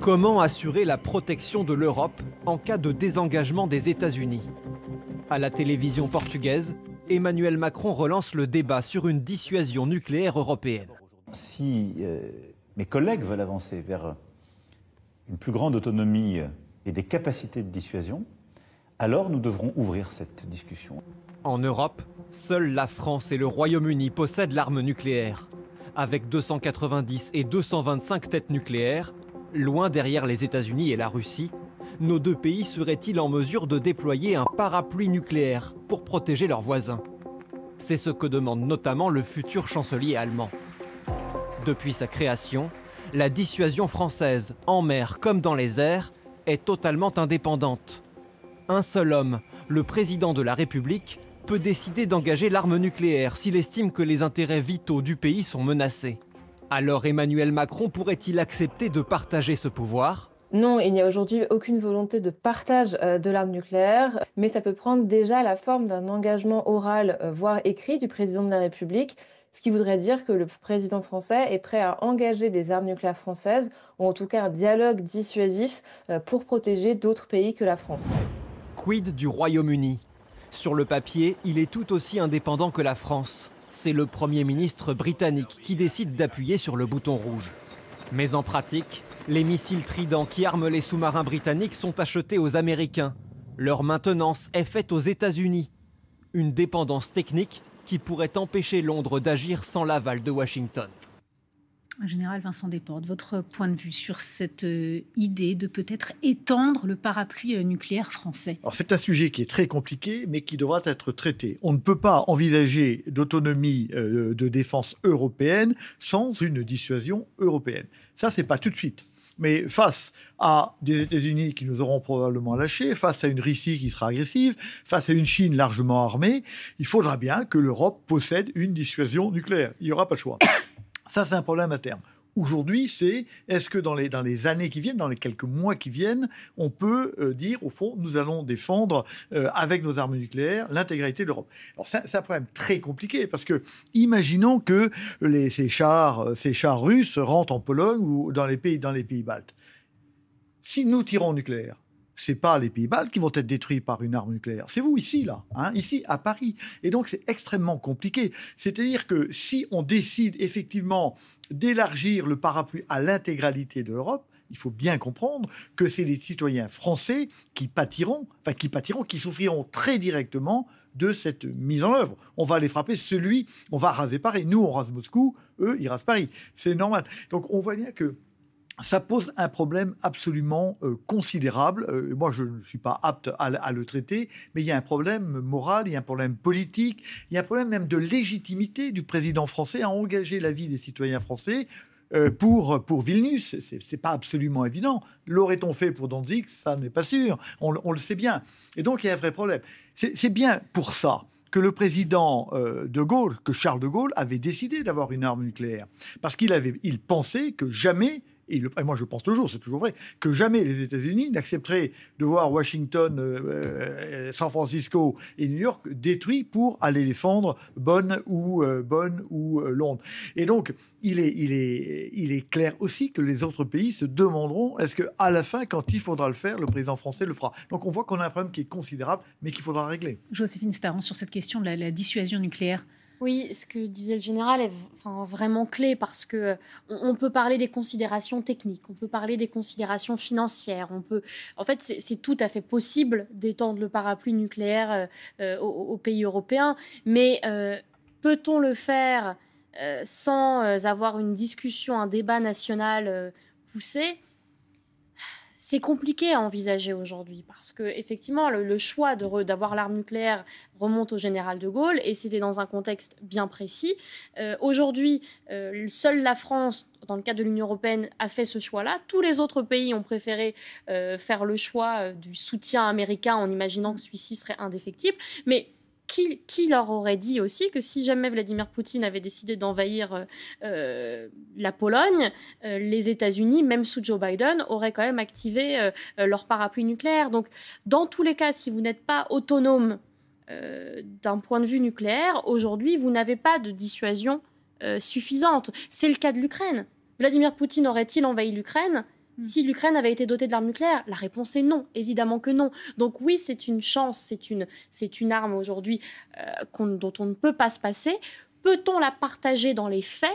Comment assurer la protection de l'Europe en cas de désengagement des États-Unis? À la télévision portugaise, Emmanuel Macron relance le débat sur une dissuasion nucléaire européenne. Si mes collègues veulent avancer vers une plus grande autonomie et des capacités de dissuasion, alors nous devrons ouvrir cette discussion. En Europe, seuls la France et le Royaume-Uni possèdent l'arme nucléaire. Avec 290 et 225 têtes nucléaires, loin derrière les États-Unis et la Russie, nos deux pays seraient-ils en mesure de déployer un parapluie nucléaire pour protéger leurs voisins? C'est ce que demande notamment le futur chancelier allemand. Depuis sa création, la dissuasion française, en mer comme dans les airs, est totalement indépendante. Un seul homme, le président de la République, peut décider d'engager l'arme nucléaire s'il estime que les intérêts vitaux du pays sont menacés. Alors Emmanuel Macron pourrait-il accepter de partager ce pouvoir? Non, il n'y a aujourd'hui aucune volonté de partage de l'arme nucléaire, mais ça peut prendre déjà la forme d'un engagement oral, voire écrit du président de la République, ce qui voudrait dire que le président français est prêt à engager des armes nucléaires françaises, ou en tout cas un dialogue dissuasif pour protéger d'autres pays que la France. Quid du Royaume-Uni? Sur le papier, il est tout aussi indépendant que la France. C'est le Premier ministre britannique qui décide d'appuyer sur le bouton rouge. Mais en pratique, les missiles Trident qui arment les sous-marins britanniques sont achetés aux Américains. Leur maintenance est faite aux États-Unis. Une dépendance technique qui pourrait empêcher Londres d'agir sans l'aval de Washington. Général Vincent Desportes, votre point de vue sur cette idée de peut-être étendre le parapluie nucléaire français? Alors c'est un sujet qui est très compliqué, mais qui devra être traité. On ne peut pas envisager d'autonomie de défense européenne sans une dissuasion européenne. Ça, c'est pas tout de suite. Mais face à des États-Unis qui nous auront probablement lâchés, face à une Russie qui sera agressive, face à une Chine largement armée, il faudra bien que l'Europe possède une dissuasion nucléaire. Il n'y aura pas de choix. Ça, c'est un problème à terme. Aujourd'hui, est-ce que dans les années qui viennent, dans les quelques mois qui viennent, on peut dire, au fond, nous allons défendre avec nos armes nucléaires l'intégralité de l'Europe? Alors, c'est un problème très compliqué parce que, imaginons que ces chars russes rentrent en Pologne ou dans les pays baltes. Si nous tirons au nucléaire, ce n'est pas les pays baltes qui vont être détruits par une arme nucléaire. C'est vous, ici, là, ici, à Paris. Et donc, c'est extrêmement compliqué. C'est-à-dire que si on décide effectivement d'élargir le parapluie à l'intégralité de l'Europe, il faut bien comprendre que c'est les citoyens français qui qui souffriront très directement de cette mise en œuvre. On va les frapper, on va raser Paris. Nous, on rase Moscou, eux, ils rasent Paris. C'est normal. Donc, on voit bien que ça pose un problème absolument considérable. Moi, je ne suis pas apte à le traiter, mais il y a un problème moral, il y a un problème politique, il y a un problème même de légitimité du président français à engager la vie des citoyens français pour Vilnius. C'est pas absolument évident. L'aurait-on fait pour Danzig? Ça n'est pas sûr. On le sait bien. Et donc, il y a un vrai problème. C'est bien pour ça que le président que Charles de Gaulle avait décidé d'avoir une arme nucléaire. Parce il pensait que jamais, et moi je pense toujours, c'est toujours vrai, que jamais les États-Unis n'accepteraient de voir Washington, San Francisco et New York détruits pour aller défendre Bonn ou Londres. Et donc, il est clair aussi que les autres pays se demanderont est-ce qu'à la fin, quand il faudra le faire, le président français le fera. Donc on voit qu'on a un problème qui est considérable, mais qu'il faudra régler. Joséphine Staran, sur cette question de la dissuasion nucléaire. Oui, ce que disait le général est vraiment clé parce que on peut parler des considérations techniques, on peut parler des considérations financières, en fait, c'est tout à fait possible d'étendre le parapluie nucléaire aux pays européens, mais peut-on le faire sans avoir une discussion, un débat national poussé? C'est compliqué à envisager aujourd'hui parce que effectivement le choix d'avoir l'arme nucléaire remonte au général de Gaulle et c'était dans un contexte bien précis. Aujourd'hui, seule la France, dans le cadre de l'Union européenne, a fait ce choix-là. Tous les autres pays ont préféré faire le choix du soutien américain en imaginant que celui-ci serait indéfectible. Mais qui leur aurait dit aussi que si jamais Vladimir Poutine avait décidé d'envahir la Pologne, les États-Unis, même sous Joe Biden, auraient quand même activé leur parapluie nucléaire. Donc, dans tous les cas, si vous n'êtes pas autonome d'un point de vue nucléaire, aujourd'hui, vous n'avez pas de dissuasion suffisante. C'est le cas de l'Ukraine. Vladimir Poutine aurait-il envahi l'Ukraine? Si l'Ukraine avait été dotée de l'arme nucléaire, la réponse est non, évidemment que non. Donc oui, c'est une chance, c'est une arme aujourd'hui dont on ne peut pas se passer. Peut-on la partager dans les faits ?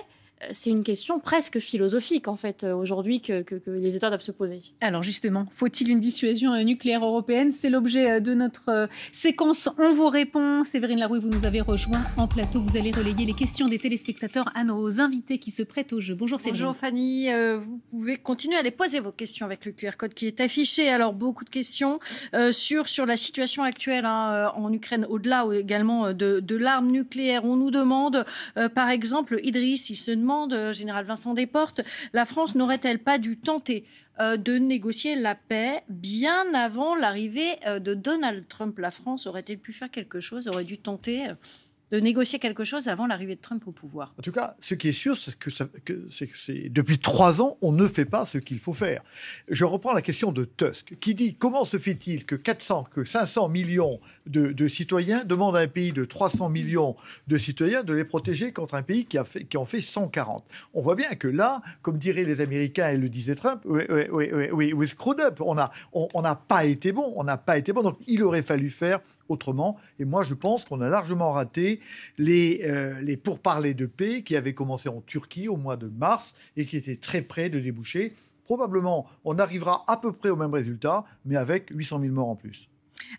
C'est une question presque philosophique, en fait, aujourd'hui, que les États doivent se poser. Alors justement, faut-il une dissuasion nucléaire européenne ? C'est l'objet de notre séquence On vous répond. Séverine Larouille, vous nous avez rejoint en plateau. Vous allez relayer les questions des téléspectateurs à nos invités qui se prêtent au jeu. Bonjour Séverine. Bonjour Fanny, vous pouvez continuer à les poser vos questions avec le QR code qui est affiché. Alors beaucoup de questions sur la situation actuelle en Ukraine, au-delà également de l'arme nucléaire. On nous demande, par exemple, Idriss, il se demande, Général Vincent Desportes, la France n'aurait-elle pas dû tenter de négocier la paix bien avant l'arrivée de Donald Trump ? La France aurait-elle pu faire quelque chose, aurait dû tenter de négocier quelque chose avant l'arrivée de Trump au pouvoir ? En tout cas, ce qui est sûr, c'est que depuis 3 ans, on ne fait pas ce qu'il faut faire. Je reprends la question de Tusk, qui dit comment se fait-il que 500 millions de citoyens demandent à un pays de 300 millions de citoyens de les protéger contre un pays qui en fait 140. On voit bien que là, comme diraient les Américains et le disait Trump, we screwed up. On n'a pas été bon, donc il aurait fallu faire autrement. Et moi, je pense qu'on a largement raté les pourparlers de paix qui avaient commencé en Turquie au mois de mars et qui étaient très près de déboucher. Probablement, on arrivera à peu près au même résultat, mais avec 800 000 morts en plus.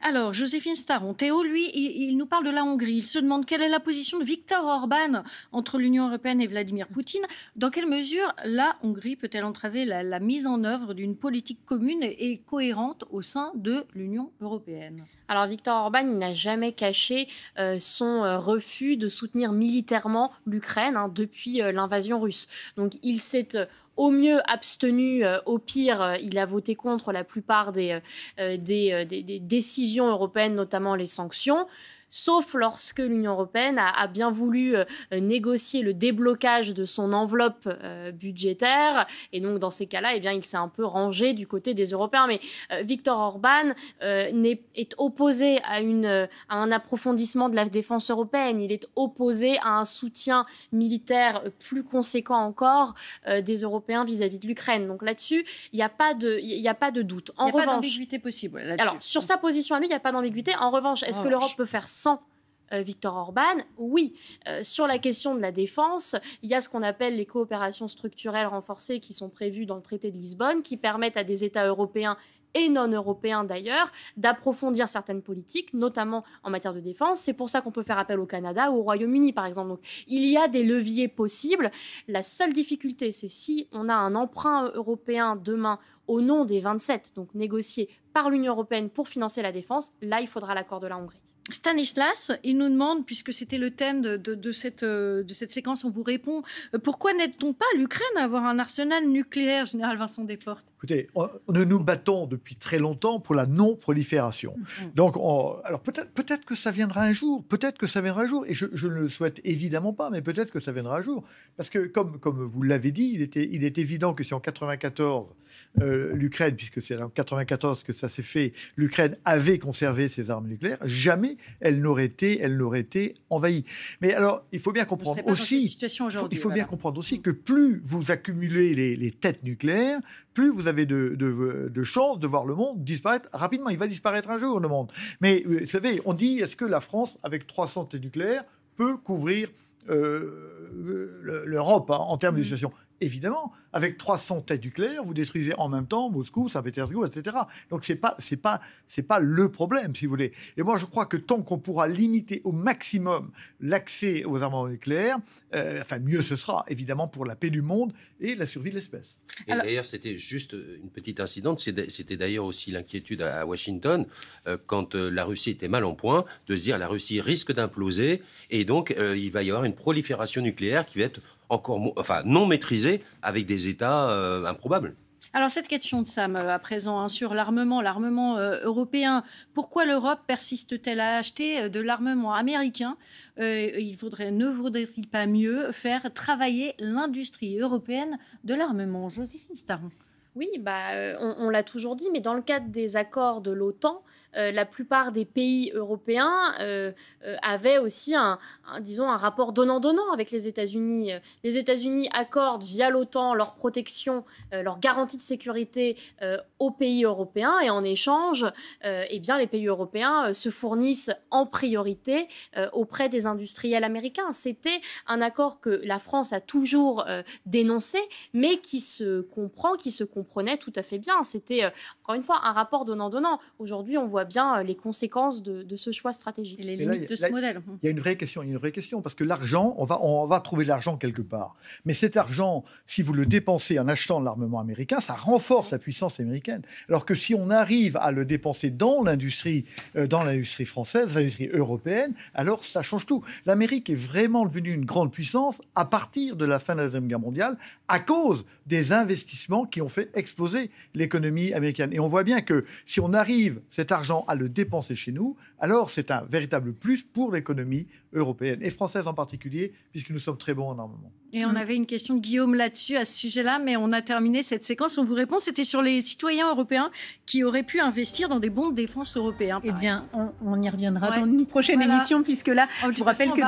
Alors, Joséphine Staron, Théo, lui, il nous parle de la Hongrie. Il se demande quelle est la position de Viktor Orban entre l'Union européenne et Vladimir Poutine. Dans quelle mesure la Hongrie peut-elle entraver la mise en œuvre d'une politique commune et cohérente au sein de l'Union européenne ? Alors, Viktor Orban, il n'a jamais caché son refus de soutenir militairement l'Ukraine depuis l'invasion russe. Donc, il s'est au mieux abstenu, au pire, il a voté contre la plupart des décisions européennes, notamment les sanctions. Sauf lorsque l'Union européenne a bien voulu négocier le déblocage de son enveloppe budgétaire. Et donc, dans ces cas-là, eh bien, il s'est un peu rangé du côté des Européens. Mais Viktor Orban est opposé à un approfondissement de la défense européenne. Il est opposé à un soutien militaire plus conséquent encore des Européens vis-à-vis de l'Ukraine. Donc là-dessus, il n'y a pas de doute. Il n'y a pas d'ambiguïté possible là-dessus. Alors, sur sa position à lui, il n'y a pas d'ambiguïté. En revanche, est-ce que l'Europe peut faire sans Viktor Orban ? Oui. Sur la question de la défense, il y a ce qu'on appelle les coopérations structurelles renforcées qui sont prévues dans le traité de Lisbonne, qui permettent à des États européens et non européens d'ailleurs, d'approfondir certaines politiques, notamment en matière de défense. C'est pour ça qu'on peut faire appel au Canada ou au Royaume-Uni, par exemple. Donc, il y a des leviers possibles. La seule difficulté, c'est si on a un emprunt européen demain au nom des 27, donc négocié par l'Union européenne pour financer la défense, là, il faudra l'accord de la Hongrie. Stanislas, il nous demande, puisque c'était le thème de cette séquence, on vous répond, pourquoi n'aide-t-on pas l'Ukraine à avoir un arsenal nucléaire, Général Vincent Desportes ? Écoutez, nous nous battons depuis très longtemps pour la non-prolifération. Donc, alors peut-être que ça viendra un jour, et je ne le souhaite évidemment pas, mais peut-être que ça viendra un jour. Parce que, comme vous l'avez dit, il est évident que si en 1994, l'Ukraine, puisque c'est en 1994 que ça s'est fait, l'Ukraine avait conservé ses armes nucléaires, jamais elle n'aurait été envahie. Mais alors, il faut bien comprendre aussi, comprendre aussi que plus vous accumulez les têtes nucléaires, plus vous avez de chances de voir le monde disparaître rapidement. Il va disparaître un jour, le monde. Mais vous savez, on dit, est-ce que la France, avec 300 têtes nucléaires, peut couvrir l'Europe en termes de situation ? Évidemment, avec 300 têtes nucléaires, vous détruisez en même temps Moscou, Saint-Pétersbourg, etc. Donc c'est pas le problème, si vous voulez. Et moi, je crois que tant qu'on pourra limiter au maximum l'accès aux armements nucléaires, mieux ce sera, évidemment, pour la paix du monde et la survie de l'espèce. Et d'ailleurs, c'était juste une petite incidente. C'était d'ailleurs aussi l'inquiétude à Washington, quand la Russie était mal en point, de se dire la Russie risque d'imploser, et donc il va y avoir une prolifération nucléaire qui va être non maîtrisée avec des États improbables. Alors cette question de Sam à présent sur l'armement européen, pourquoi l'Europe persiste-t-elle à acheter de l'armement américain ? Ne vaudrait-il pas mieux faire travailler l'industrie européenne de l'armement ? Joséphine Staron. Oui, on l'a toujours dit, mais dans le cadre des accords de l'OTAN, la plupart des pays européens avaient aussi disons, un rapport donnant-donnant avec les États-Unis. Les États-Unis accordent via l'OTAN leur protection, leur garantie de sécurité aux pays européens, et en échange, eh bien, les pays européens se fournissent en priorité auprès des industriels américains. C'était un accord que la France a toujours dénoncé, mais qui se comprend, qui se comprenait tout à fait bien. C'était, encore une fois, un rapport donnant-donnant. Aujourd'hui, on voit bien les conséquences de ce choix stratégique. Et les limites de ce modèle. Il y a une vraie question, parce que l'argent, on va trouver de l'argent quelque part. Mais cet argent, si vous le dépensez en achetant de l'armement américain, ça renforce la puissance américaine. Alors que si on arrive à le dépenser dans l'industrie française, l'industrie européenne, alors ça change tout. L'Amérique est vraiment devenue une grande puissance à partir de la fin de la Deuxième Guerre mondiale, à cause des investissements qui ont fait exploser l'économie américaine. Et on voit bien que si on arrive cet argent à le dépenser chez nous, alors c'est un véritable plus pour l'économie européenne, et française en particulier, puisque nous sommes très bons en armement. Et on avait une question de Guillaume là-dessus, à ce sujet-là, mais on a terminé cette séquence. On vous répond, c'était sur les citoyens européens qui auraient pu investir dans des bons de défense européens. Eh bien, on y reviendra dans une prochaine émission, puisque là, je vous rappelle que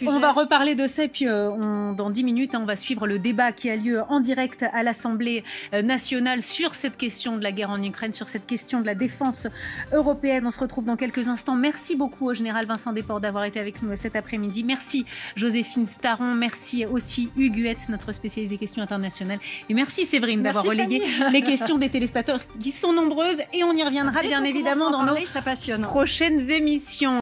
on va reparler de ça, et puis dans 10 minutes, on va suivre le débat qui a lieu en direct à l'Assemblée nationale sur cette question de la guerre en Ukraine, sur cette question de la défense européenne. On se retrouve dans quelques instants. Merci beaucoup au général Vincent Desportes d'avoir été avec nous cet après-midi. Merci Joséphine Staron, merci aussi Hugues Huette, notre spécialiste des questions internationales. Et merci Séverine d'avoir relayé les questions des téléspectateurs qui sont nombreuses, et on y reviendra bien évidemment dans nos prochaines émissions.